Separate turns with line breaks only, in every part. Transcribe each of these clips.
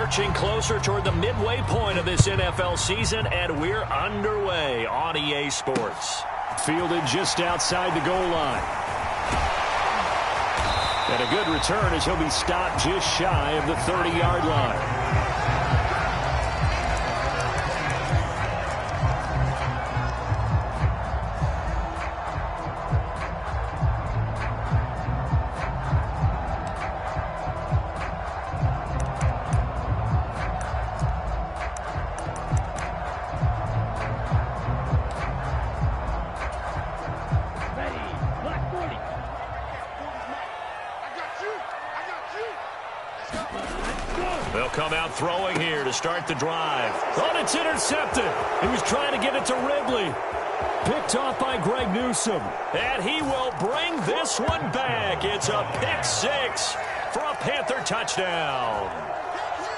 marching closer toward the midway point of this NFL season, and we're underway on EA Sports.
Fielded just outside the goal line. And a good return as he'll be stopped just shy of the 30-yard line.
They'll come out throwing here to start the drive. Oh, it's intercepted. He was trying to get it to Ridley. Picked off by Greg Newsome. And he will bring this one back. It's a pick six for a Panther touchdown.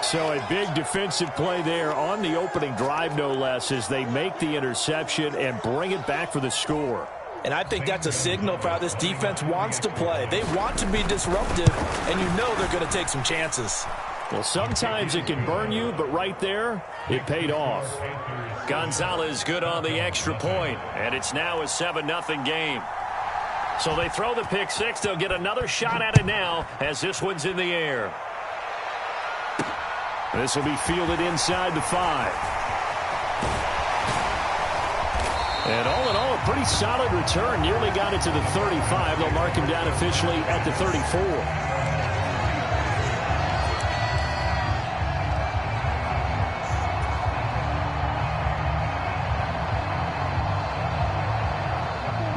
So a big defensive play there on the opening drive, no less, as they make the interception and bring it back for the score.
And I think that's a signal for how this defense wants to play. They want to be disruptive, and you know they're going to take some chances.
Well, sometimes it can burn you, but right there, it paid off.
Gonzalez good on the extra point, and it's now a 7-0 game. So they throw the pick six. They'll get another shot at it now as this one's in the air.
This will be fielded inside the 5. And all in all, a pretty solid return. Nearly got it to the 35. They'll mark him down officially at the 34.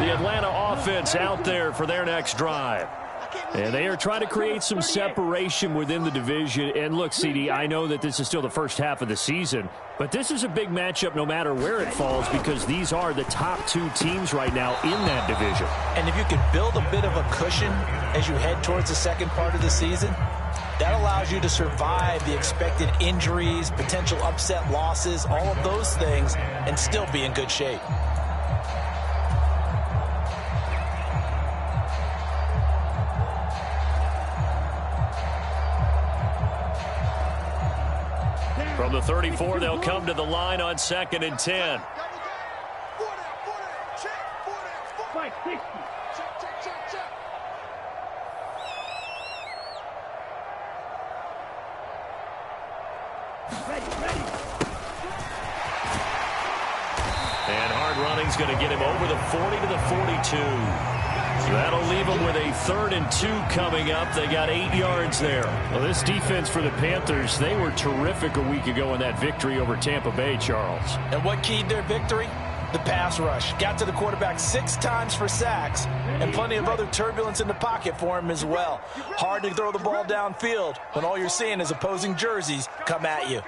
The Atlanta offense out there for their next drive.
And they are trying to create some separation within the division. And look, CD, I know that this is still the first half of the season, but this is a big matchup no matter where it falls because these are the top two teams right now in that division.
And if you can build a bit of a cushion as you head towards the second part of the season, that allows you to survive the expected injuries, potential upset losses, all of those things, and still be in good shape.
From the 34, they'll come to the line on 2nd and 10. And hard running's going to get him over the 40 to the 42. That'll leave them with a 3rd and 2 coming up. They got 8 yards there.
Well, this defense for the Panthers, they were terrific a week ago in that victory over Tampa Bay, Charles.
And what keyed their victory? The pass rush. Got to the quarterback 6 times for sacks, and plenty of other turbulence in the pocket for him as well. Hard to throw the ball downfield when all you're seeing is opposing jerseys come at you.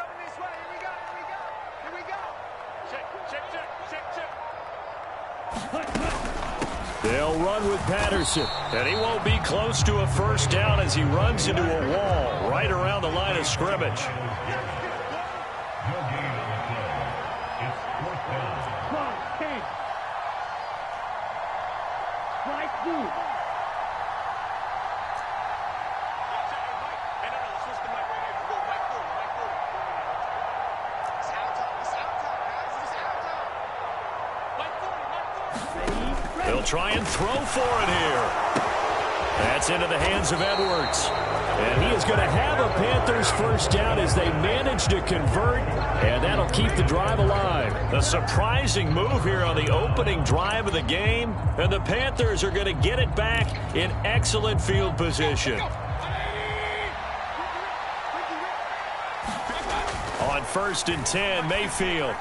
They'll run with Patterson.
And he won't be close to a first down as he runs into a wall right around the line of scrimmage. They'll try and throw for it here. That's into the hands of Edwards.
And he is going to have a Panthers first down as they manage to convert, and that'll keep the drive alive.
A surprising move here on the opening drive of the game, and the Panthers are going to get it back in excellent field position. On 1st and 10, Mayfield.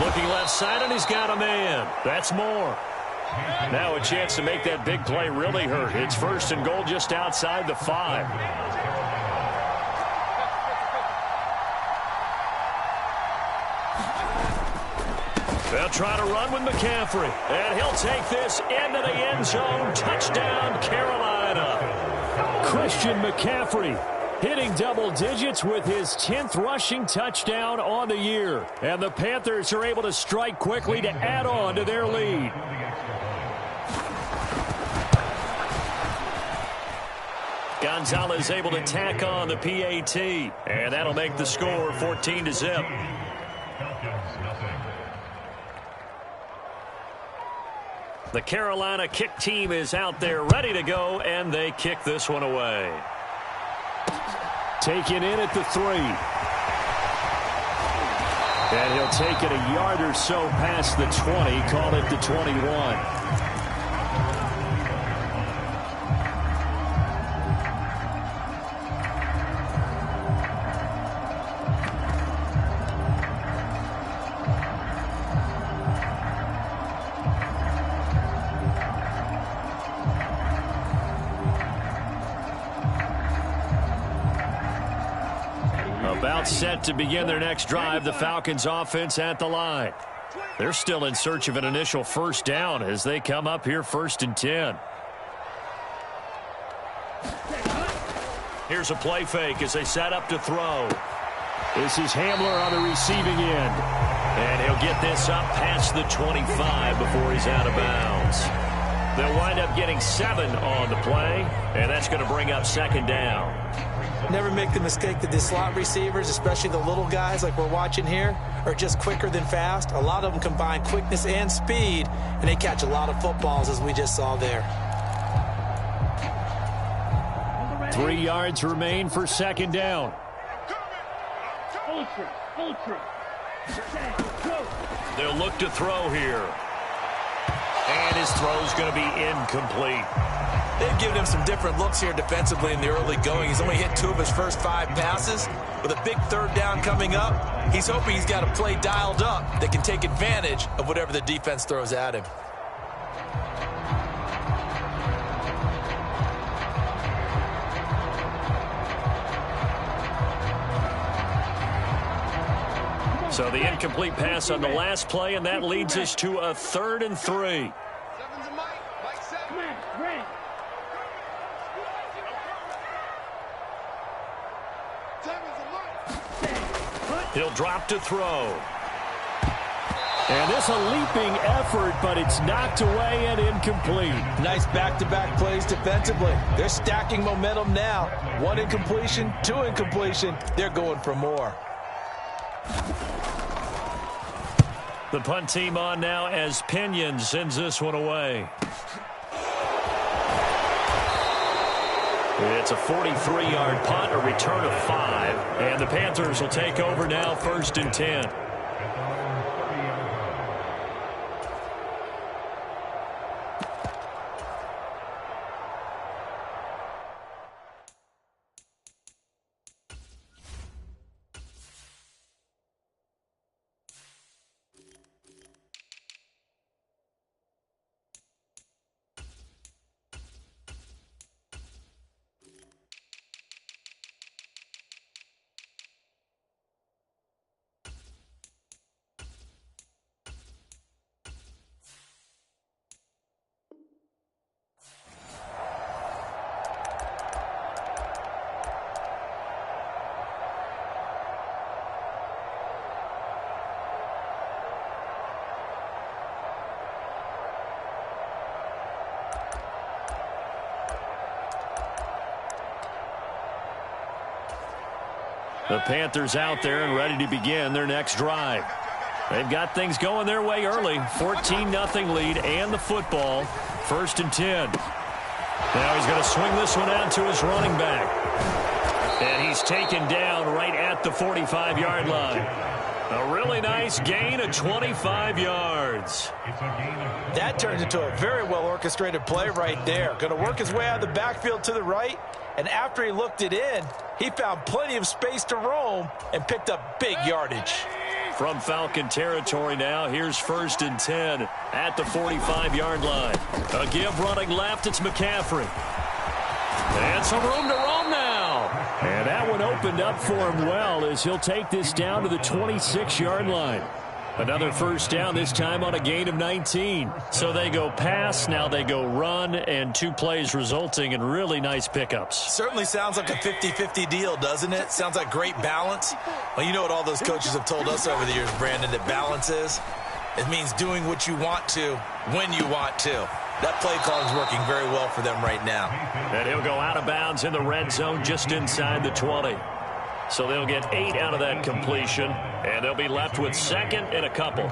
Looking left side, and he's got a man. That's Moore. Now a chance to make that big play really hurt. It's 1st and goal just outside the 5. They'll try to run with McCaffrey. And he'll take this into the end zone. Touchdown, Carolina.
Christian McCaffrey hitting double digits with his 10th rushing touchdown on the year. And the Panthers are able to strike quickly to add on to their lead.
Gonzalez able to tack on the PAT, and that'll make the score 14-0. The Carolina kick team is out there ready to go, and they kick this one away.
Taken in at the 3. And he'll take it a yard or so past the 20, call it the 21. About set to begin their next drive, the Falcons offense at the line. They're still in search of an initial first down as they come up here 1st and 10.
Here's a play fake as they set up to throw.
This is Hamler on the receiving end.
And he'll get this up past the 25 before he's out of bounds. They'll wind up getting 7 on the play, and that's going to bring up 2nd down.
Never make the mistake that the slot receivers, especially the little guys like we're watching here, are just quicker than fast. A lot of them combine quickness and speed, and they catch a lot of footballs, as we just saw there.
3 yards remain for 2nd down.
They'll look to throw here. And his throw's going to be incomplete.
They've given him some different looks here defensively in the early going. He's only hit 2 of his first 5 passes. With a big 3rd down coming up, he's hoping he's got a play dialed up that can take advantage of whatever the defense throws at him.
So the incomplete pass on the last play, and that leads us to a 3rd and 3. He'll drop to throw.
And this a leaping effort, but it's knocked away and incomplete.
Nice back-to-back plays defensively. They're stacking momentum now. 1 incompletion, 2 incompletion. They're going for more.
The punt team on now as Pinion sends this one away. It's a 43-yard punt, a return of 5. And the Panthers will take over now 1st and 10. The Panthers out there and ready to begin their next drive. They've got things going their way early. 14-0 lead and the football. 1st and 10. Now he's going to swing this one out to his running back. And he's taken down right at the 45-yard line. A really nice gain of 25 yards.
That turns into a very well-orchestrated play right there. Going to work his way out of the backfield to the right. And after he looked it in, he found plenty of space to roam and picked up big yardage.
From Falcon territory now, here's 1st and 10 at the 45-yard line. A give running left, it's McCaffrey. And some room to roam now.
And that one opened up for him well as he'll take this down to the 26-yard line. Another 1st down, this time on a gain of 19. So they go pass, now they go run, and 2 plays resulting in really nice pickups.
Certainly sounds like a 50-50 deal, doesn't it? Sounds like great balance. Well, you know what all those coaches have told us over the years, Brandon, that balance is? It means doing what you want to when you want to. That play call is working very well for them right now.
And he'll go out of bounds in the red zone just inside the 20. So they'll get 8 out of that completion, and they'll be left with second and a couple.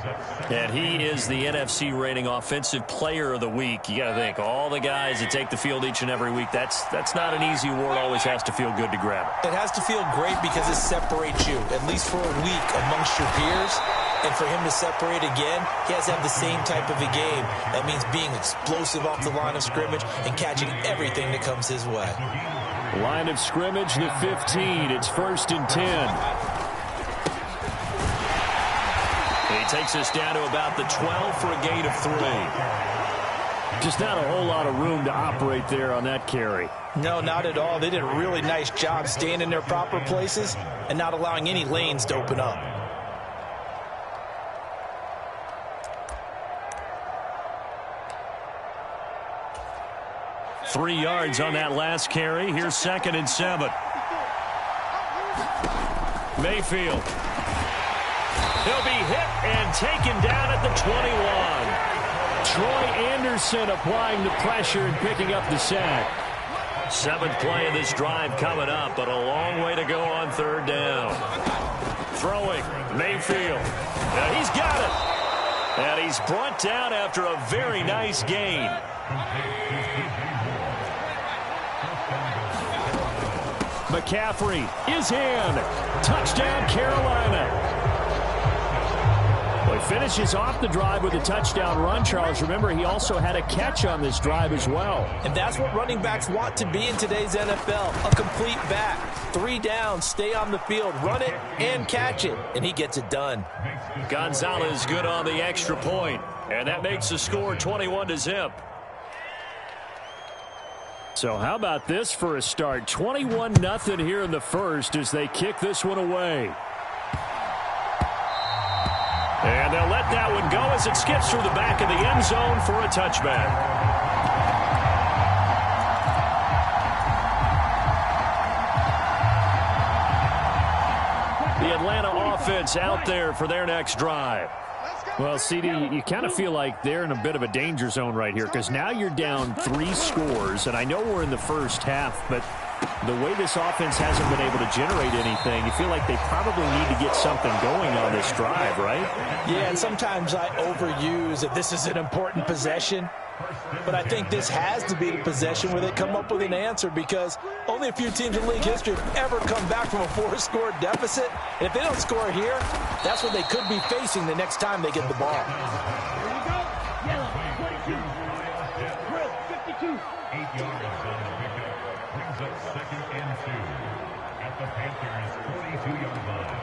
And he is the NFC rating offensive player of the week. You got to think, all the guys that take the field each and every week, that's not an easy award. Always has to feel good to grab it.
It has to feel great because it separates you, at least for a week, amongst your peers. And for him to separate again, he has to have the same type of a game. That means being explosive off the line of scrimmage and catching everything that comes his way.
Line of scrimmage, the 15. It's 1st and 10.
He takes us down to about the 12 for a gain of 3.
Just not a whole lot of room to operate there on that carry.
No, not at all. They did a really nice job staying in their proper places and not allowing any lanes to open up.
Three yards on that last carry. Here's 2nd and 7. Mayfield. He'll be hit and taken down at the 21.
Troy Anderson applying the pressure and picking up the sack.
7th play of this drive coming up, but a long way to go on 3rd down. Throwing, Mayfield. Now he's got it. And he's brought down after a very nice gain.
McCaffrey is in. Touchdown, Carolina. Well, he finishes off the drive with a touchdown run, Charles. Remember, he also had a catch on this drive as well.
And that's what running backs want to be in today's NFL, a complete back. 3 down, stay on the field, run it, and catch it. And he gets it done.
Gonzalez good on the extra point, and that makes the score 21-0.
So how about this for a start? 21-0 here in the first as they kick this one away.
And they'll let that one go as it skips through the back of the end zone for a touchback. The Atlanta offense out there for their next drive.
Well, CD, you kind of feel like they're in a bit of a danger zone right here because now you're down 3 scores, and I know we're in the first half, but the way this offense hasn't been able to generate anything, you feel like they probably need to get something going on this drive, right?
Yeah, and sometimes I overuse that this is an important possession, but I think this has to be the possession where they come up with an answer because only a few teams in league history have ever come back from a 4-score deficit. And if they don't score here, that's what they could be facing the next time they get the ball.
Here we go. Yellow, 22. Red, 52.
8 yards on the pickup. Brings up 2nd and 2 at the Panthers' 42-yard line.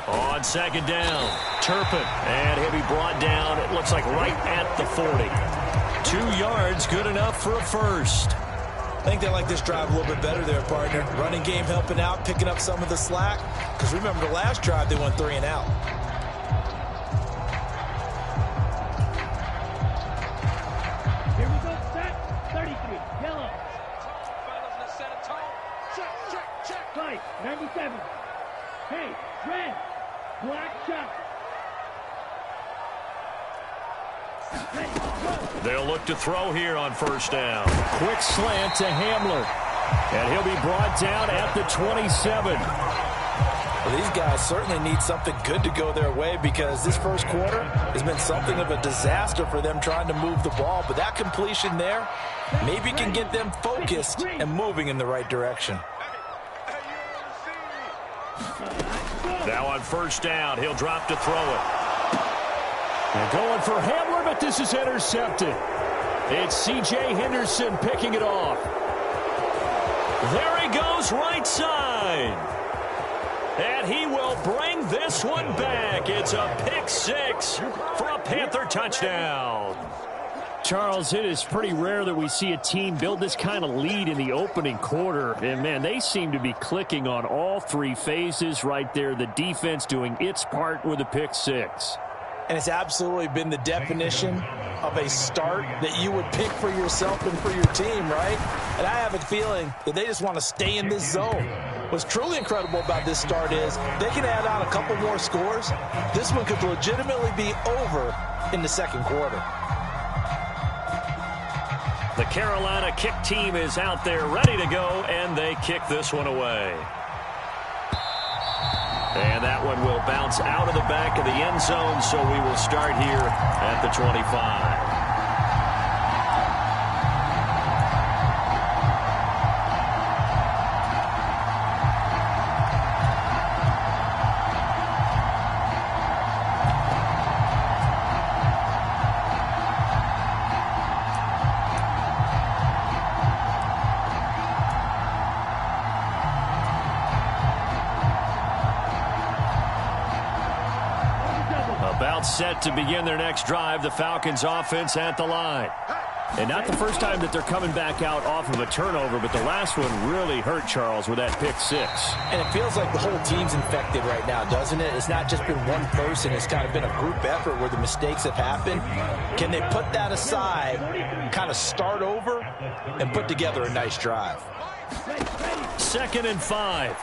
On 2nd down, Turpin, and he'll be brought down, it looks like right at the 40. 2 yards, good enough for a first.
I think they like this drive a little bit better there, partner. Running game helping out, picking up some of the slack. Because remember the last drive, they went 3 and out.
Here we go. Set. 33. Yellow. Check. Fight. 97. Hey, red. Black shot.
They'll look to throw here on 1st down.
Quick slant to Hamler, and he'll be brought down at the 27.
Well, these guys certainly need something good to go their way because this first quarter has been something of a disaster for them trying to move the ball. But that completion there maybe can get them focused and moving in the right direction.
Now on 1st down, he'll drop to throw it.
They're going for Hamler, but this is intercepted. It's C.J. Henderson picking it off.
There he goes right side. And he will bring this one back. It's a pick 6 for a Panther touchdown.
Charles, it is pretty rare that we see a team build this kind of lead in the opening quarter. And, man, they seem to be clicking on all 3 phases right there. The defense doing its part with a pick 6.
And it's absolutely been the definition of a start that you would pick for yourself and for your team, right? And I have a feeling that they just want to stay in this zone. What's truly incredible about this start is they can add on a couple more scores. This one could legitimately be over in the second quarter.
The Carolina kick team is out there ready to go, and they kick this one away. And that one will bounce out of the back of the end zone, so we will start here at the 25. Set to begin their next drive, the Falcons offense at the line. And not the first time that they're coming back out off of a turnover, but the last one really hurt, Charles, with that pick six.
And it feels like the whole team's infected right now, doesn't it? It's not just been one person. It's kind of been a group effort where the mistakes have happened. Can they put that aside, kind of start over, and put together a nice drive?
2nd and 5.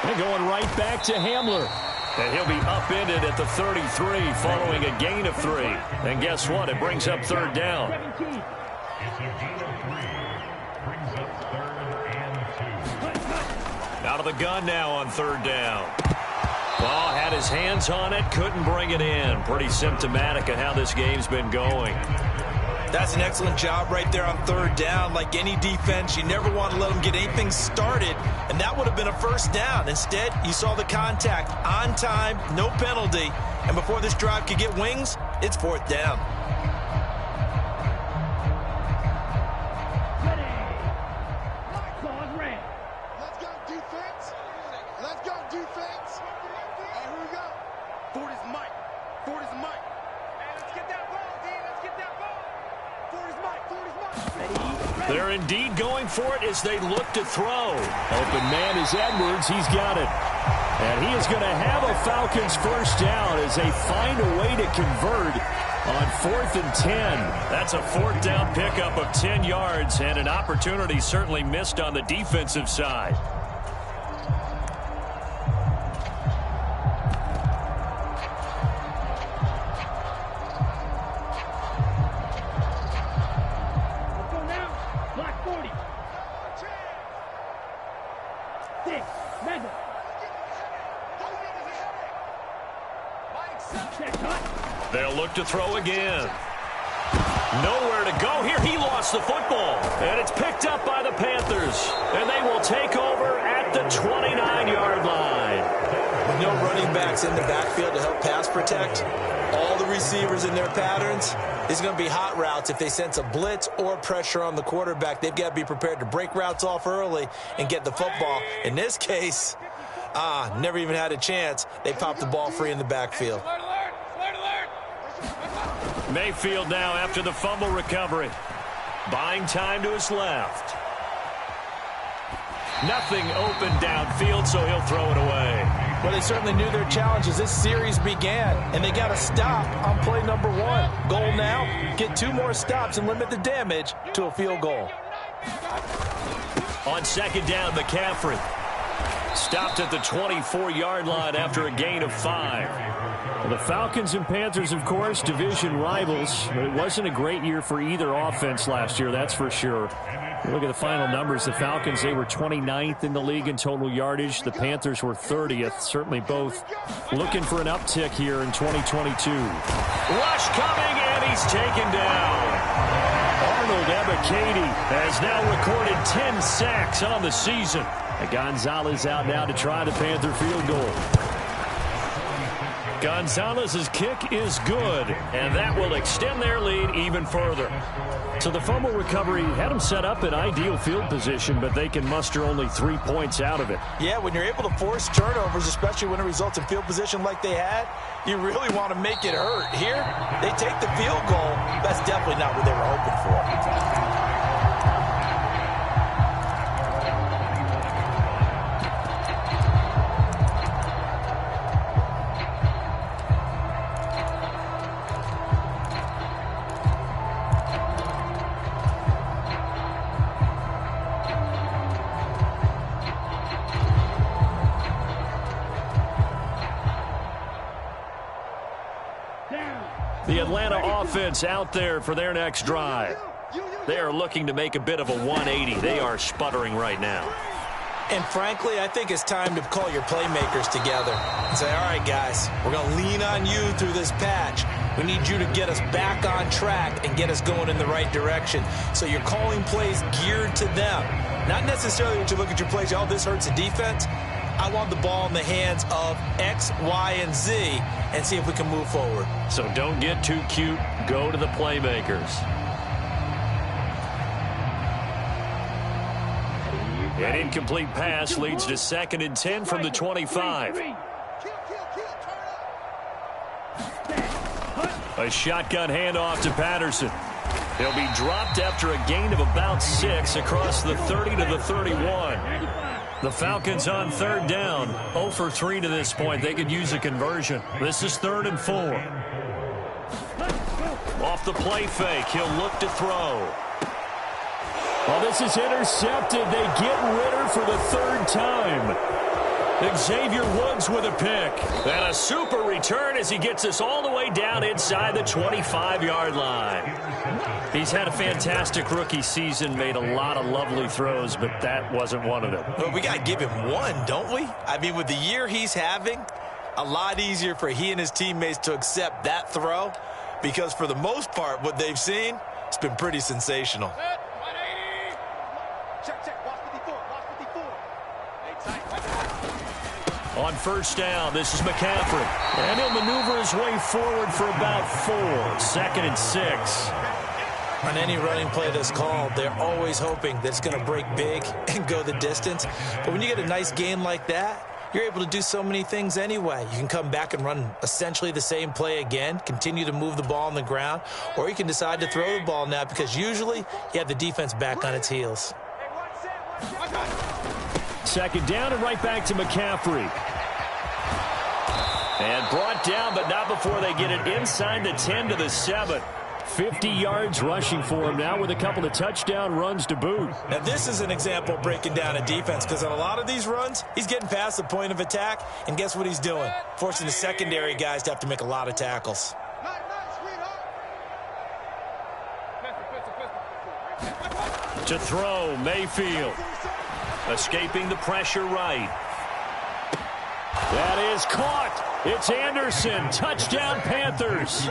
And going right back to Hamler. And he'll be upended at the 33 following a gain of 3. And guess what? It brings up 3rd down.
It's a gain of 3. Brings up 3rd and 2.
Out of the gun now on 3rd down. Ball had his hands on it, couldn't bring it in. Pretty symptomatic of how this game's been going.
That's an excellent job right there on 3rd down. Like any defense, you never want to let them get anything started, and that would have been a 1st down. Instead, you saw the contact on time, no penalty, and before this drive could get wings, it's 4th down.
Let's go defense. Let's go defense. All right, here we go. Ford is Mike. Ford is Mike. Hey, let's get that ball, D. Let's get that ball. Ford is Mike. Ford is Mike.
They're indeed going for it as they look to throw. Open man is Edwards. He's got it. And he is going to have a Falcons 1st down as they find a way to convert on 4th and 10. That's a 4th down pickup of 10 yards and an opportunity certainly missed on the defensive side. They'll look to throw again. Nowhere to go here. He lost the football. And it's picked up by the Panthers. And they will take over at the 29-yard line.
With no running backs in the backfield to help pass protect, all the receivers in their patterns, it's going to be hot routes. If they sense a blitz or pressure on the quarterback, they've got to be prepared to break routes off early and get the football. In this case, never even had a chance. They popped the ball free in the backfield.
Mayfield now after the fumble recovery. Buying time to his left. Nothing open downfield, so he'll throw it away.
Well, they certainly knew their challenge as this series began, and they got to stop on play number 1. Goal now, get 2 more stops and limit the damage to a field goal.
On 2nd down, McCaffrey. Stopped at the 24-yard line after a gain of 5. Well, the Falcons and Panthers, of course, division rivals. But it wasn't a great year for either offense last year, that's for sure. Look at the final numbers. The Falcons, they were 29th in the league in total yardage. The Panthers were 30th. Certainly both looking for an uptick here in 2022. Rush coming, and he's taken down. Arnold Ebiketie has now recorded 10 sacks on the season. Gonzalez out now to try the Panther field goal. Gonzalez's kick is good, and that will extend their lead even further. So the fumble recovery had them set up in ideal field position, but they can muster only 3 points out of it.
Yeah, when you're able to force turnovers, especially when it results in field position like they had, you really want to make it hurt. Here, they take the field goal. That's definitely not what they were hoping for.
The Atlanta offense out there for their next drive. They are looking to make a bit of a 180. They are sputtering right now.
And frankly, I think it's time to call your playmakers together and say, all right, guys, we're going to lean on you through this patch. We need you to get us back on track and get us going in the right direction. So you're calling plays geared to them. Not necessarily that you look at your plays, oh, this hurts the defense. I want the ball in the hands of X, Y, and Z and see if we can move forward.
So don't get too cute. Go to the playmakers. An incomplete pass leads to 2nd and 10 from the 25. A shotgun handoff to Patterson. He'll be dropped after a gain of about 6 across the 30 to the 31. The Falcons on 3rd down. 0 for 3 to this point. They could use a conversion. This is 3rd and 4. Off the play fake. He'll look to throw. Well, this is intercepted. They get Ritter for the 3rd time. Xavier Woods with a pick. And a super return as he gets us all the way down inside the 25-yard line. He's had a fantastic rookie season, made a lot of lovely throws, but that wasn't one of them.
Well, we got to give him one, don't we? I mean, with the year he's having, a lot easier for he and his teammates to accept that throw because for the most part, what they've seen, it's been pretty sensational.
On 1st down, this is McCaffrey. And he'll maneuver his way forward for about 4. 2nd and 6.
On any running play that's called, they're always hoping that it's going to break big and go the distance. But when you get a nice gain like that, you're able to do so many things anyway. You can come back and run essentially the same play again, continue to move the ball on the ground, or you can decide to throw the ball now because usually you have the defense back on its heels.
2nd down and right back to McCaffrey. And brought down, but not before they get it inside the 10 to the 7. 50 yards rushing for him now with a couple of touchdown runs to boot.
Now, this is an example of breaking down a defense because on a lot of these runs, he's getting past the point of attack, and guess what he's doing? Forcing the secondary guys to have to make a lot of tackles.
To throw, Mayfield. Escaping the pressure right. That is caught. It's Anderson. Touchdown, Panthers.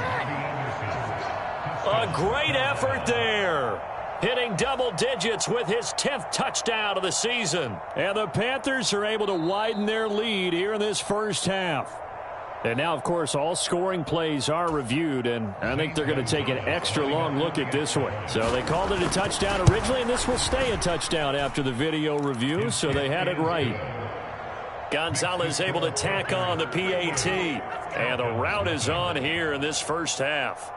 A great effort there. Hitting double digits with his 10th touchdown of the season. And the Panthers are able to widen their lead here in this first half. And now, of course, all scoring plays are reviewed, and I think they're going to take an extra long look at this one. So they called it a touchdown originally, and this will stay a touchdown after the video review, so they had it right. Gonzalez able to tack on the PAT, and the route is on here in this first half.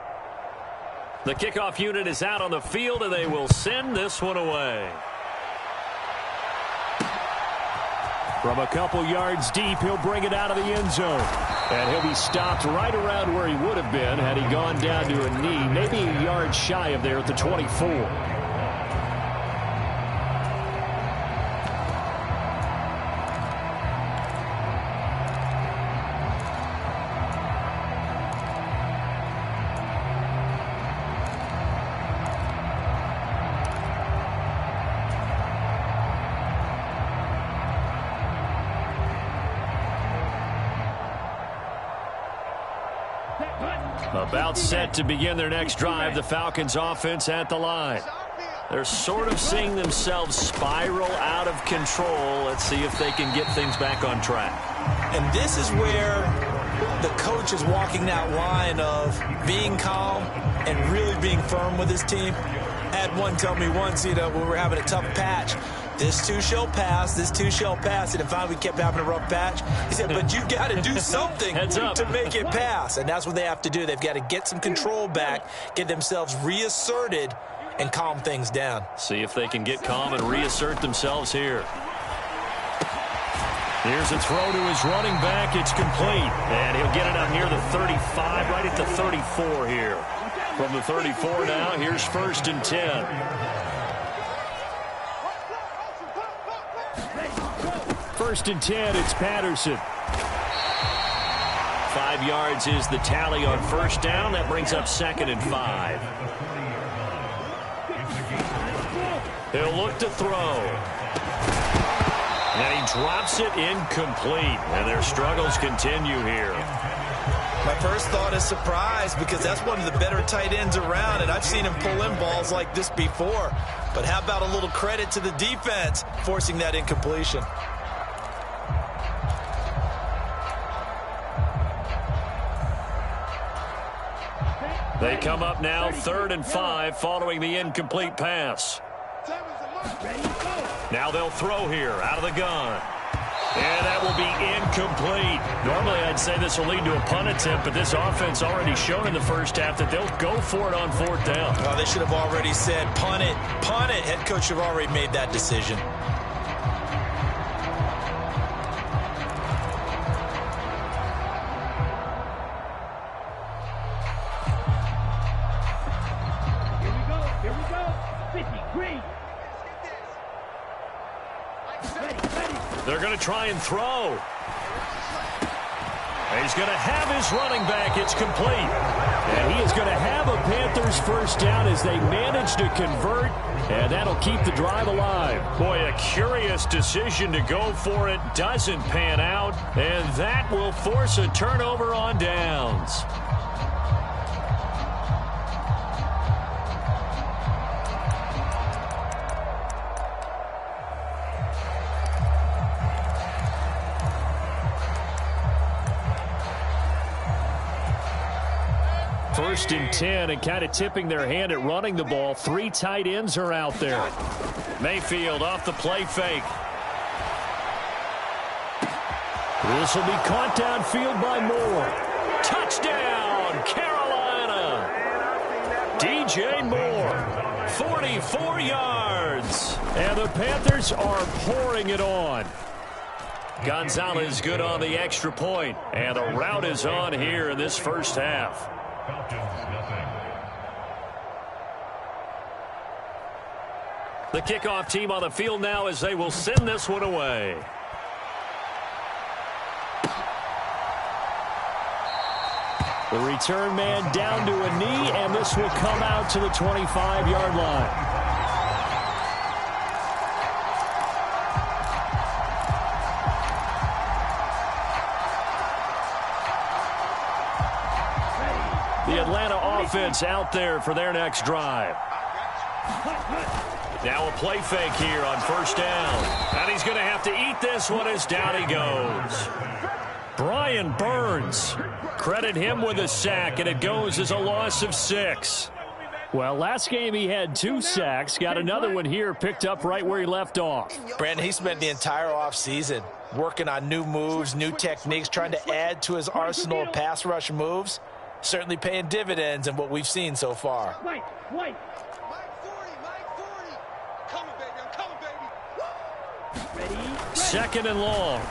The kickoff unit is out on the field, and they will send this one away. From a couple yards deep, he'll bring it out of the end zone. And he'll be stopped right around where he would have been had he gone down to a knee, maybe a yard shy of there at the 24. About set to begin their next drive, the Falcons offense at the line. They're sort of seeing themselves spiral out of control. Let's see if they can get things back on track.
And this is where the coach is walking that line of being calm and really being firm with his team. I had one tell me once, when we were having a tough patch, this too shall pass, this too shall pass. And if finally we kept having a rough patch, he said, but you've got to do something to make it pass. And that's what they have to do. They've got to get some control back, get themselves reasserted, and calm things down.
See if they can get calm and reassert themselves here. Here's a throw to his running back. It's complete. And he'll get it up near the 35, right at the 34 here. From the 34 now, here's 1st and 10. 1st and 10, it's Patterson. 5 5 yards is the tally on first down. That brings up 2nd and 5. He'll look to throw. And he drops it incomplete. And their struggles continue here.
My first thought is surprise because that's one of the better tight ends around, and I've seen him pull in balls like this before. But how about a little credit to the defense forcing that incompletion?
They come up now 3rd and 5 following the incomplete pass. Now they'll throw here out of the gun. And that will be incomplete. Normally, I'd say this will lead to a punt attempt, but this offense already shown in the first half that they'll go for it on 4th down.
Well, they should have already said, punt it, punt it. Head coach should have already made that decision.
Here we go. 50, green.
They're going to try and throw. He's going to have his running back. It's complete. And he is going to have a Panthers first down as they manage to convert. And that'll keep the drive alive. Boy, a curious decision to go for it. Doesn't pan out. And that will force a turnover on downs. First and 10, and kind of tipping their hand at running the ball. 3 tight ends are out there. Mayfield off the play fake. This will be caught downfield by Moore. Touchdown, Carolina. DJ Moore, 44 yards. And the Panthers are pouring it on. Gonzalez good on the extra point. And the route is on here in this first half. The kickoff team on the field now as they will send this one away. The return man down to a knee, and this will come out to the 25-yard line. The Atlanta offense out there for their next drive. Now a play fake here on first down. And he's going to have to eat this one as down he goes. Brian Burns. Credit him with a sack, and it goes as a loss of 6. Well, last game he had 2 sacks. Got another one here, picked up right where he left off.
Brandon, he spent the entire offseason working on new moves, new techniques, trying to add to his arsenal of pass rush moves. Certainly paying dividends in what we've seen so far.
Mike 40, Mike 40. Coming, baby, I'm coming, baby.
Ready?
2nd and long.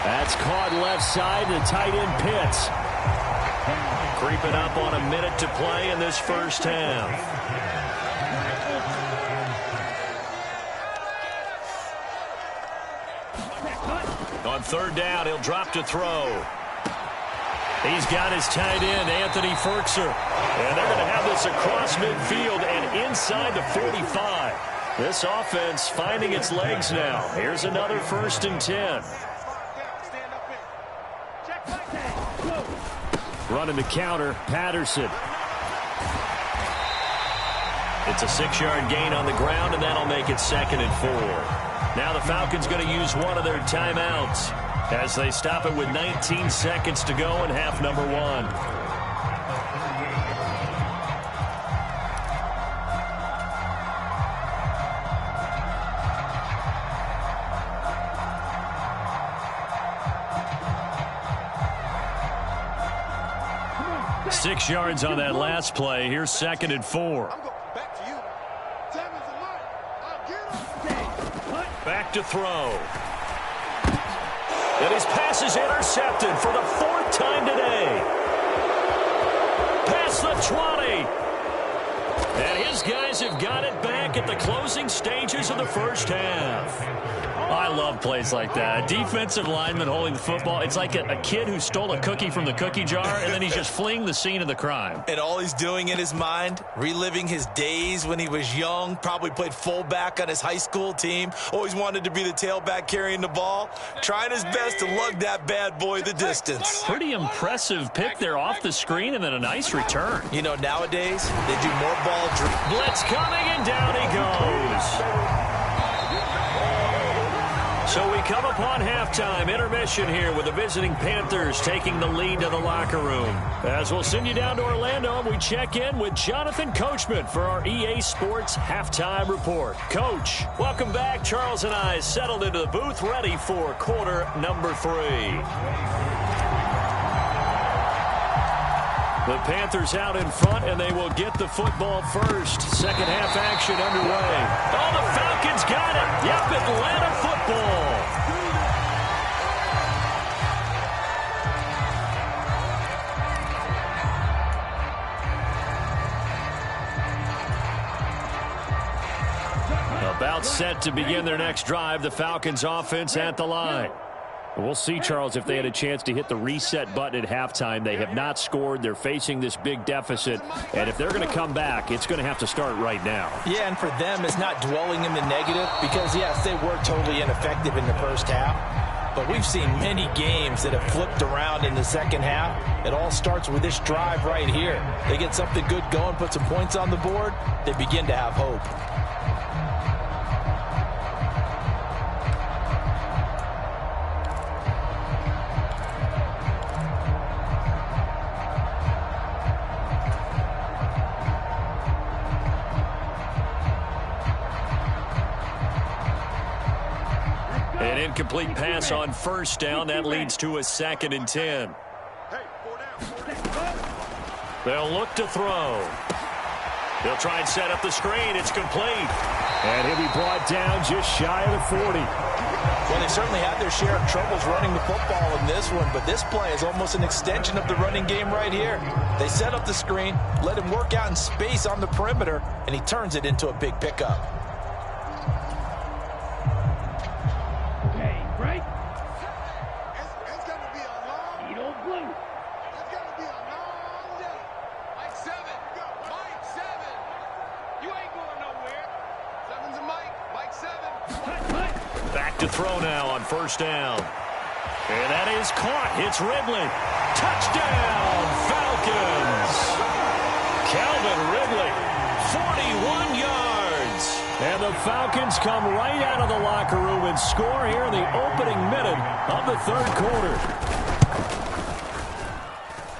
That's caught left side to tight end Pitts. Creeping up on a minute to play in this first half. On 3rd down, he'll drop to throw. He's got his tight end, Anthony Ferkser. And they're going to have this across midfield and inside the 45. This offense finding its legs now. Here's another 1st and 10. Running the counter, Patterson. It's a 6-yard gain on the ground, and that'll make it 2nd and 4. Now the Falcons going to use one of their timeouts as they stop it with 19 seconds to go in half number 1. Six yards on that last play. Here's 2nd and 4.
Back to you. Tammy's a mark. I'll get him.
Back to throw. And his pass is intercepted for the 4th time today. Past the 20. And
His guys have got it back at the closing stages of the first half.
I love plays like that. A defensive lineman holding the football. It's like a kid who stole a cookie from the cookie jar, and then he's just fleeing the scene of the crime.
And all he's doing in his mind, reliving his days when he was young, probably played fullback on his high school team, always wanted to be the tailback carrying the ball, trying his best to lug that bad boy the distance.
Pretty impressive pick there off the screen, and then a nice return.
You know, nowadays, they do more ball
Blitz coming, and down he goes. So we come upon halftime, intermission here with the visiting Panthers taking the lead to the locker room. As we'll send you down to Orlando, we check in with Jonathan Coachman for our EA Sports Halftime Report. Coach, welcome back. Charles and I settled into the booth, ready for quarter number 3. The Panthers out in front, and they will get the football first. Second half action underway. Oh, the Falcons got it. Yep, Atlanta football. About set to begin their next drive, the Falcons offense at the line. We'll see, Charles, if they had a chance to hit the reset button at halftime. They have not scored. They're facing this big deficit. And if they're going to come back, it's going to have to start right now.
Yeah, and for them, it's not dwelling in the negative because, yes, they were totally ineffective in the first half. But we've seen many games that have flipped around in the second half. It all starts with this drive right here. They get something good going, put some points on the board, they begin to have hope.
An incomplete pass on first down. That leads to a 2nd and 10. They'll look to throw. They'll try and set up the screen. It's complete.
And he'll be brought down just shy of the 40.
Well, they certainly had their share of troubles running the football in this one, but this play is almost an extension of the running game right here. They set up the screen, let him work out in space on the perimeter, and he turns it into a big pickup.
Back to throw now on first down. And that is caught. It's Ridley. Touchdown, Falcons. Calvin Ridley, 41 yards. And the Falcons come right out of the locker room and score here in the opening minute of the third quarter.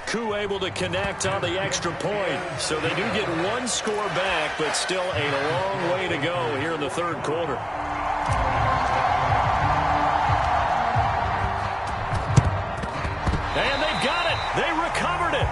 Koo able to connect on the extra point. So they do get one score back, but still a long way to go here in the third quarter. And they've got it. They recovered it.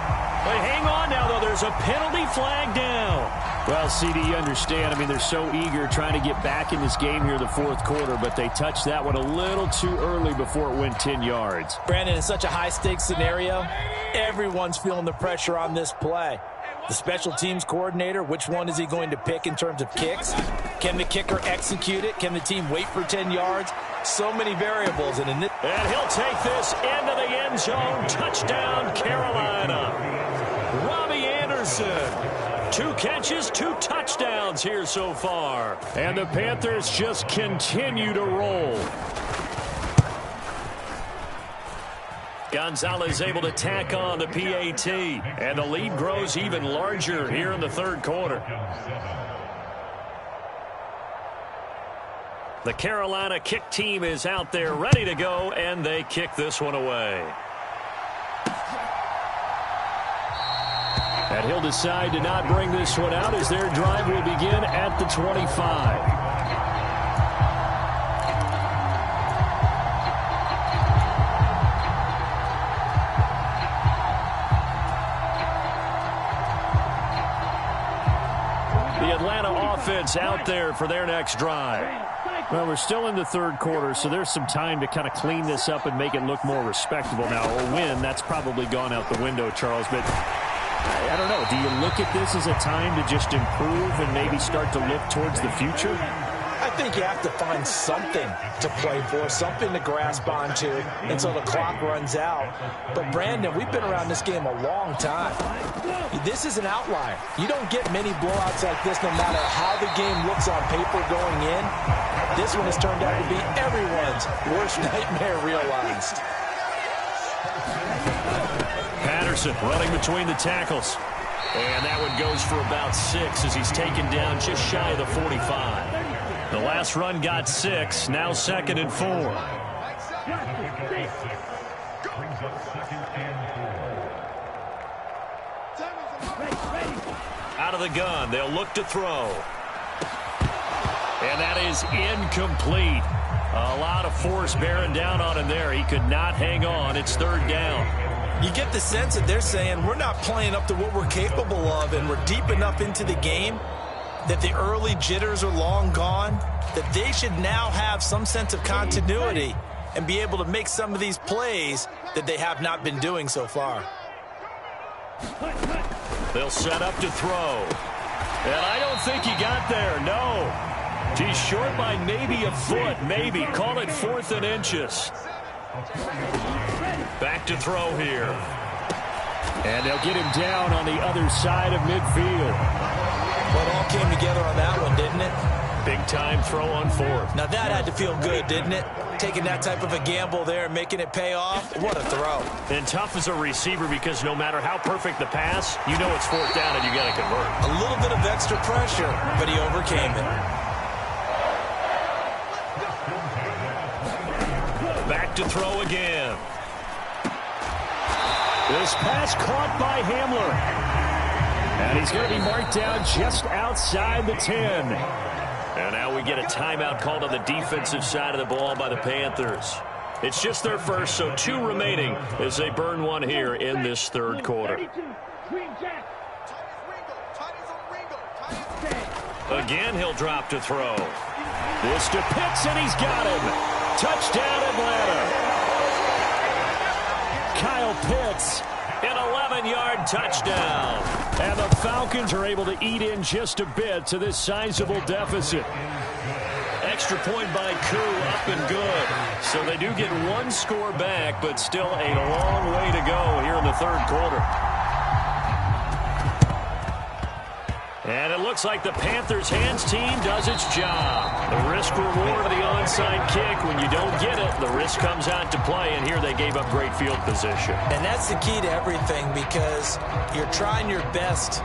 They hang on now, though. There's a penalty flag down.
Well, CD, you understand. I mean, they're so eager trying to get back in this game here in the fourth quarter, but they touched that one a little too early before it went 10 yards.
Brandon, in such a high-stakes scenario, everyone's feeling the pressure on this play. The special teams coordinator, which one is he going to pick in terms of kicks? Can the kicker execute it? Can the team wait for 10 yards? So many variables. And
he'll take this into the end zone. Touchdown, Carolina. Robbie Anderson. 2 catches, 2 touchdowns here so far.
And the Panthers just continue to roll.
Gonzalez able to tack on the PAT. And the lead grows even larger here in the third quarter. The Carolina kick team is out there ready to go, and they kick this one away.
And he'll decide to not bring this one out as their drive will begin at the 25.
The Atlanta offense out there for their next drive.
Well, we're still in the third quarter, so there's some time to kind of clean this up and make it look more respectable. Now, a win, that's probably gone out the window, Charles, but I don't know. Do you look at this as a time to just improve and maybe start to look towards the future?
I think you have to find something to play for, something to grasp onto until the clock runs out. But, Brandon, we've been around this game a long time. This is an outlier. You don't get many blowouts like this no matter how the game looks on paper going in. This one has turned out to be everyone's worst nightmare realized.
Patterson running between the tackles. And that one goes for about 6 as he's taken down just shy of the 45. The last run got 6, now 2nd and 4. Out of the gun, they'll look to throw. And that is incomplete. A lot of force bearing down on him there. He could not hang on. It's 3rd down.
You get the sense that they're saying we're not playing up to what we're capable of, and we're deep enough into the game that the early jitters are long gone, that they should now have some sense of continuity and be able to make some of these plays that they have not been doing so far.
They'll set up to throw. And I don't think he got there, no. He's short by maybe a foot, maybe. Call it 4th and inches. Back to throw here.
And they'll get him down on the other side of midfield.
Well, it all came together on that one, didn't it?
Big time throw on 4th.
Now that had to feel good, didn't it? Taking that type of a gamble there and making it pay off. What a throw.
And tough as a receiver because no matter how perfect the pass, you know it's 4th down and you got to convert.
A little bit of extra pressure, but he overcame it.
Back to throw again.
This pass caught by Hamler. And he's going to be marked down just outside the 10.
And now we get a timeout called on the defensive side of the ball by the Panthers. It's just their first, so 2 remaining as they burn one here in this 3rd quarter. Again, he'll drop to throw.
This to Pitts, and he's got him. Touchdown, Atlanta. Kyle Pitts.
An 11-yard touchdown.
And the Falcons are able to eat in just a bit to this sizable deficit.
Extra point by Koo, up and good. So they do get 1 score back, but still a long way to go here in the 3rd quarter. And it looks like the Panthers' hands team does its job. The risk-reward of the onside kick. When you don't get it, the risk comes out to play, and here they gave up great field position.
And that's the key to everything because you're trying your best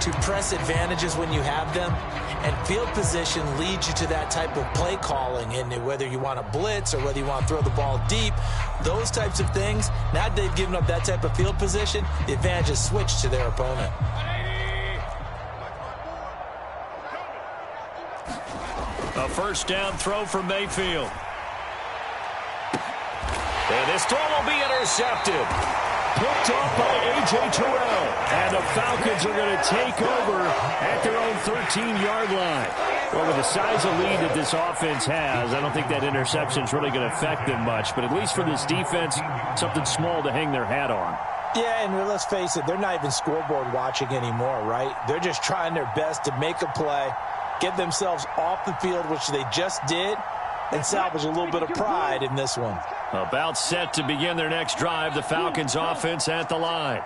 to press advantages when you have them, and field position leads you to that type of play calling. And whether you want to blitz or whether you want to throw the ball deep, those types of things, now that they've given up that type of field position, the advantage is switched to their opponent.
A 1st down throw from Mayfield. And this throw will be intercepted.
Picked off by A.J. Terrell. And the Falcons are going to take over at their own 13-yard line. Well, with the size of lead that this offense has, I don't think that interception is really going to affect them much. But at least for this defense, something small to hang their hat on.
Yeah, and let's face it, they're not even scoreboard watching anymore, right? They're just trying their best to make a play, get themselves off the field, which they just did, and salvage a little bit of pride in this one.
About set to begin their next drive, the Falcons offense at the line.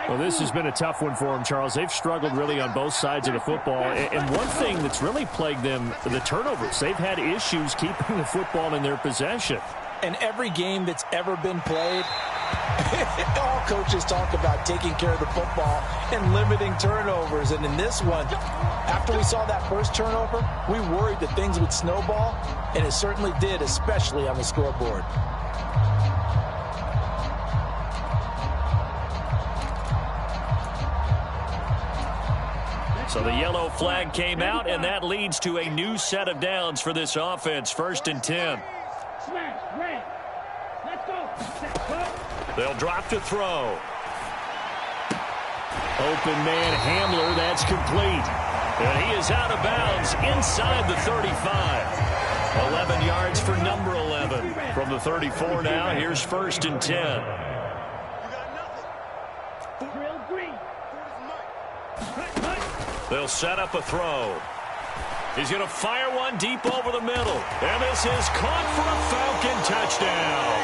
Well, this has been a tough one for them, Charles. They've struggled really on both sides of the football. And one thing that's really plagued them, the turnovers. They've had issues keeping the football in their possession.
And every game that's ever been played, all coaches talk about taking care of the football and limiting turnovers. And in this one, after we saw that first turnover, we worried that things would snowball, and it certainly did, especially on the scoreboard.
So the yellow flag came out, and that leads to a new set of downs for this offense. 1st and 10. They'll drop to throw.
Open man Hamler, that's complete.
And he is out of bounds inside the 35. 11 yards for number 11. From the 34 now, here's 1st and 10. They'll set up a throw. He's going to fire one deep over the middle. And this is caught for a Falcon touchdown.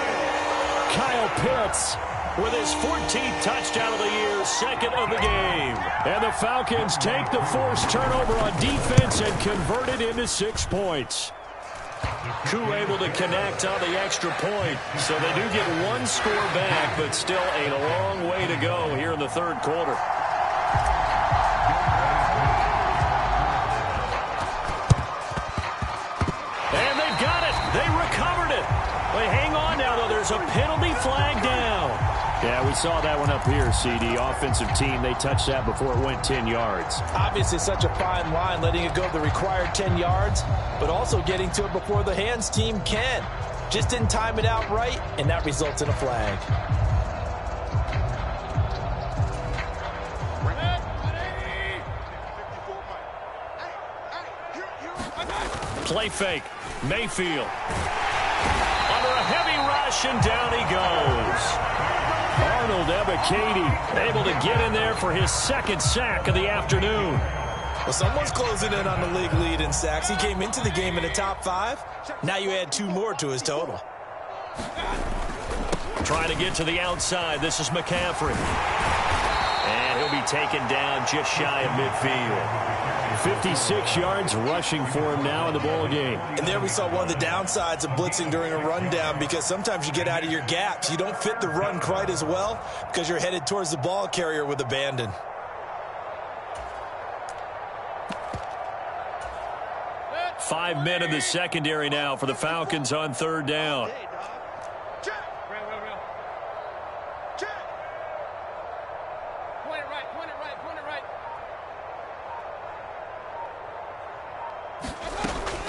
Kyle Pitts with his 14th touchdown of the year, second of the game. And the Falcons take the forced turnover on defense and convert it into 6 points. Koo able to connect on the extra point. So they do get one score back, but still a long way to go here in the third quarter. And they've got it. They recovered it. They hang on now, though. There's a penalty flag down.
Yeah, we saw that one up here, CD. Offensive team, they touched that before it went 10 yards.
Obviously such a fine line, letting it go the required 10 yards, but also getting to it before the hands team can. Just didn't time it out right, and that results in a flag.
Play fake. Mayfield. Under a heavy rush, and down he goes. Arnold Ebiketie able to get in there for his second sack of the afternoon.
Well, someone's closing in on the league lead in sacks. He came into the game in the top 5. Now you add 2 more to his total.
Trying to get to the outside. This is McCaffrey. And he'll be taken down just shy of midfield.
56 yards rushing for him now in the ball game.
And there we saw one of the downsides of blitzing during a rundown, because sometimes you get out of your gaps. You don't fit the run quite as well because you're headed towards the ball carrier with abandon.
Five men in the secondary now for the Falcons on third down.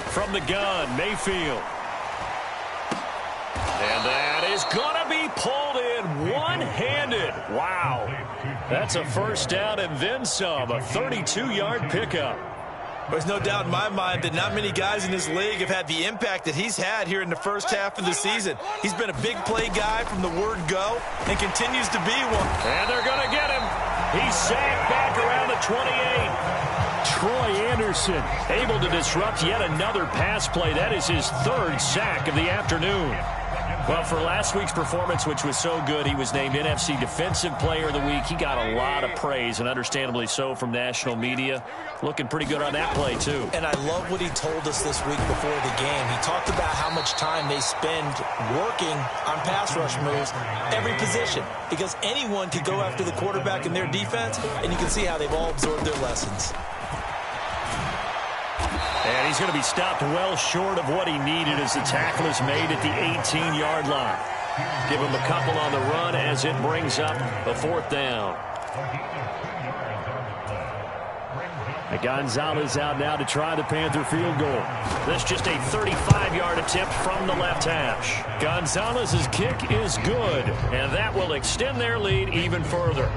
From the gun, Mayfield. And that is going to be pulled in one-handed. Wow. That's a first down and then some. A 32-yard pickup.
There's no doubt in my mind that not many guys in this league have had the impact that he's had here in the first half of the season. He's been a big play guy from the word go and continues to be one.
And they're going to get him. He's sacked back around the 28.
Troy Anderson
able to disrupt yet another pass play. That is his third sack of the afternoon. Well, for last week's performance, which was so good, he was named NFC Defensive Player of the Week. He got a lot of praise, and understandably so, from national media. Looking pretty good on that play, too.
And I love what he told us this week before the game. He talked about how much time they spend working on pass rush moves, every position, because anyone could go after the quarterback in their defense, and you can see how they've all absorbed their lessons.
And he's going to be stopped well short of what he needed as the tackle is made at the 18-yard line. Give him a couple on the run as it brings up a fourth down.
Gonzalez out now to try the Panther field goal.
That's just a 35-yard attempt from the left hash. Gonzalez's kick is good, and that will extend their lead even further.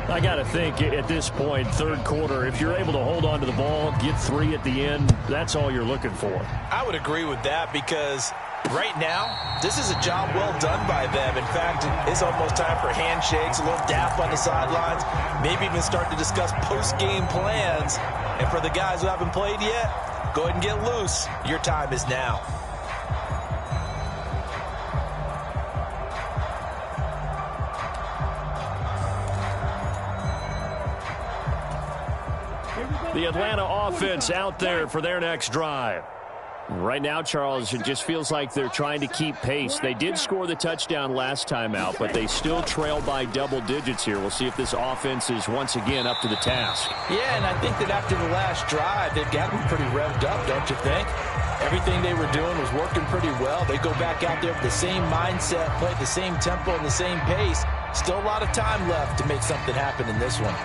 I got to think at this point, third quarter, if you're able to hold on to the ball, get 3 at the end, that's all you're looking for.
I would agree with that, because right now, this is a job well done by them. In fact, it's almost time for handshakes, a little dap on the sidelines, maybe even start to discuss post-game plans. And for the guys who haven't played yet, go ahead and get loose. Your time is now.
The Atlanta offense out there for their next drive.
Right now, Charles, it just feels like they're trying to keep pace. They did score the touchdown last time out, but they still trail by double digits here. We'll see if this offense is once again up to the task.
Yeah, and I think that after the last drive, they've got to be pretty revved up, don't you think? Everything they were doing was working pretty well. They go back out there with the same mindset, play at the same tempo and the same pace. Still a lot of time left to make something happen in this one.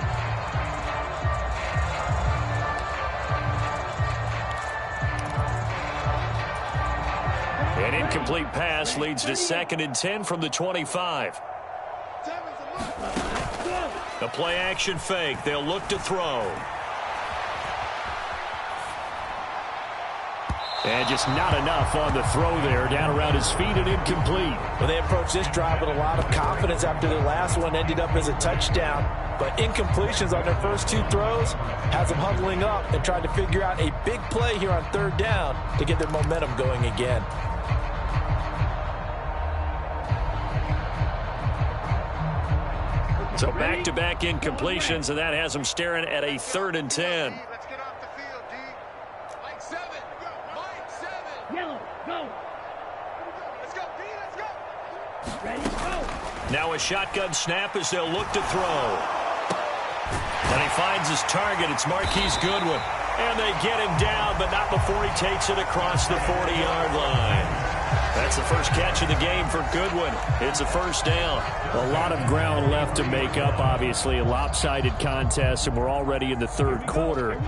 An incomplete pass leads to 2nd and 10 from the 25. The play action fake. They'll look to throw.
And just not enough on the throw there. Down around his feet and incomplete.
Well, they approached this drive with a lot of confidence after their last one ended up as a touchdown. But incompletions on their first two throws has them huddling up and trying to figure out a big play here on third down to get their momentum going again.
So back-to-back incompletions, and that has them staring at a 3rd and 10.
Let's get off the field, D. Mike 7. Mike 7.
Yellow, go.
Let's go, D. Let's go.
Ready, go.
Now a shotgun snap as they'll look to throw. And he finds his target. It's Marquise Goodwin. And they get him down, but not before he takes it across the 40-yard line. That's the first catch of the game for Goodwin. It's a first down. A lot of ground left to make up, obviously. A lopsided contest, and we're already in the 3rd quarter.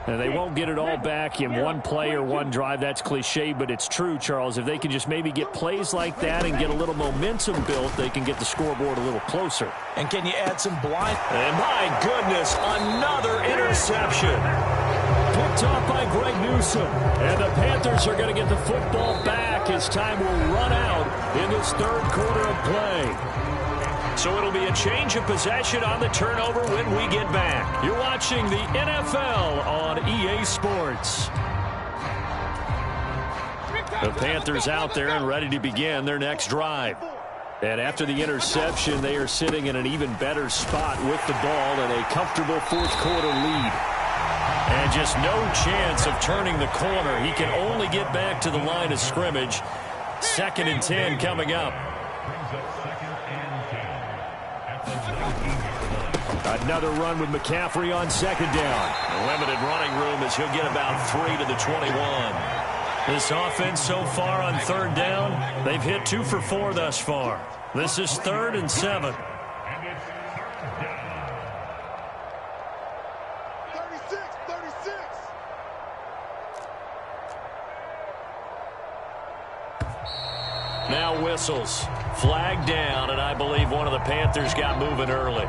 And they won't get it all back in one play or one drive. That's cliche, but it's true, Charles. If they can just maybe get plays like that and get a little momentum built, they can get the scoreboard a little closer.
And can you add some blind?
And my goodness, another interception. Picked off by Greg Newsome. And the Panthers are going to get the football back as time will run out in this 3rd quarter of play. So it'll be a change of possession on the turnover when we get back. You're watching the NFL on EA Sports. The Panthers out there and ready to begin their next drive. And after the interception, they are sitting in an even better spot with the ball and a comfortable 4th quarter lead. And just no chance of turning the corner. He can only get back to the line of scrimmage. 2nd and 10 coming up. Another run with McCaffrey on 2nd down. Limited running room as he'll get about 3 to the 21. This offense so far on 3rd down, they've hit 2 for 4 thus far. This is 3rd and 7.
36, 36.
Now whistles. Flag down, and I believe one of the Panthers got moving early.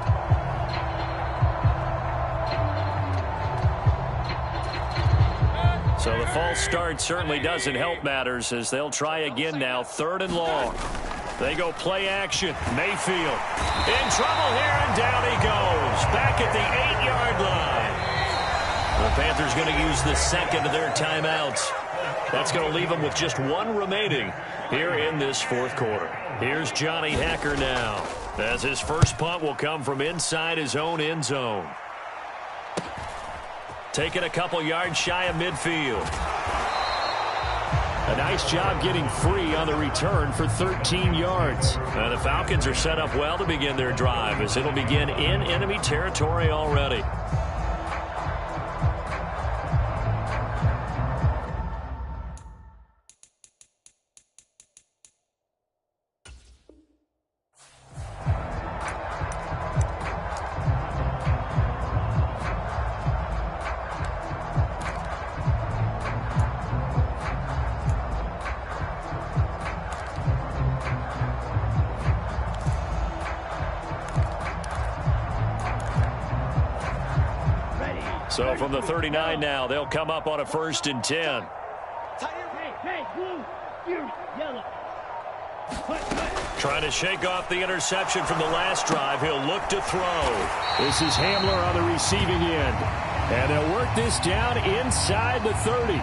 So the false start certainly doesn't help matters as they'll try again now. 3rd and long. They go play action. Mayfield in trouble here, and down he goes. Back at the 8-yard line. The Panthers going to use the 2nd of their timeouts. That's going to leave them with just 1 remaining here in this 4th quarter. Here's Johnny Hacker now, as his first punt will come from inside his own end zone. Taking a couple yards shy of midfield. A nice job getting free on the return for 13 yards. And the Falcons are set up well to begin their drive as it'll begin in enemy territory already. So from the 39 now, they'll come up on a 1st and 10.
Hey, blue, you, yellow.
Trying to shake off the interception from the last drive. He'll look to throw. This is Hamler on the receiving end. And they'll work this down inside the 30.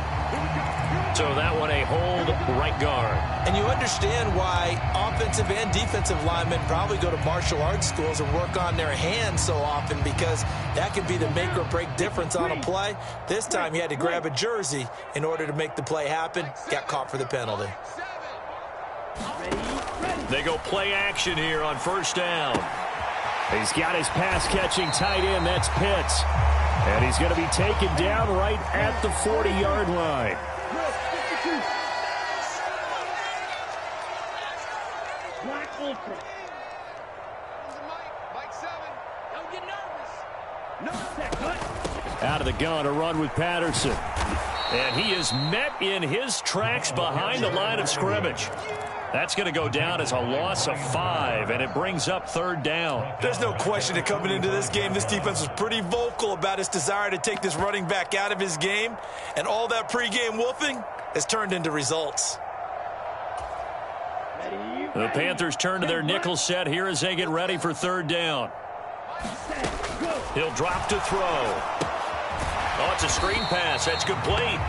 So that one a hold right guard.
And you understand why offensive and defensive linemen probably go to martial arts schools and work on their hands so often, because that can be the make or break difference on a play. This time he had to grab a jersey in order to make the play happen. Got caught for the penalty.
They go play action here on 1st down. He's got his pass-catching tight end. That's Pitts. And he's going to be taken down right at the 40-yard line.
Black Ultra.
Mike 7. Don't get nervous.
No set, cut.
Out of the gun, a run with Patterson. And he is met in his tracks behind the line of scrimmage. That's going to go down as a loss of 5, and it brings up 3rd down.
There's no question that coming into this game, this defense was pretty vocal about its desire to take this running back out of his game, and all that pregame wolfing has turned into results.
The Panthers turn to their nickel set here as they get ready for 3rd down. He'll drop to throw. Oh, it's a screen pass. That's complete.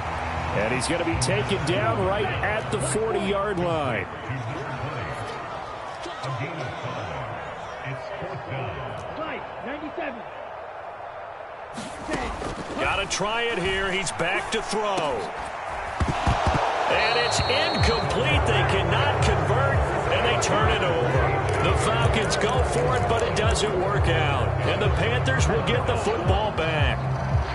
And he's going to be taken down right at the 40-yard line.
Right, 97.
Got to try it here. He's back to throw. And it's incomplete. They cannot convert, and they turn it over. The Falcons go for it, but it doesn't work out. And the Panthers will get the football back.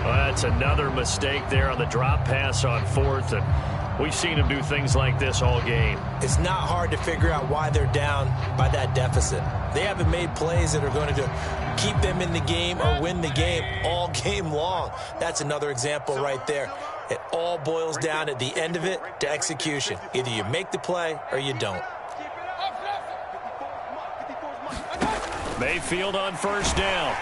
Well, that's another mistake there on the drop pass on 4th, and we've seen them do things like this all game.
It's not hard to figure out why they're down by that deficit. They haven't made plays that are going to keep them in the game or win the game all game long. That's another example right there. It all boils down at the end of it to execution. Either you make the play or you don't.
Mayfield on 1st down.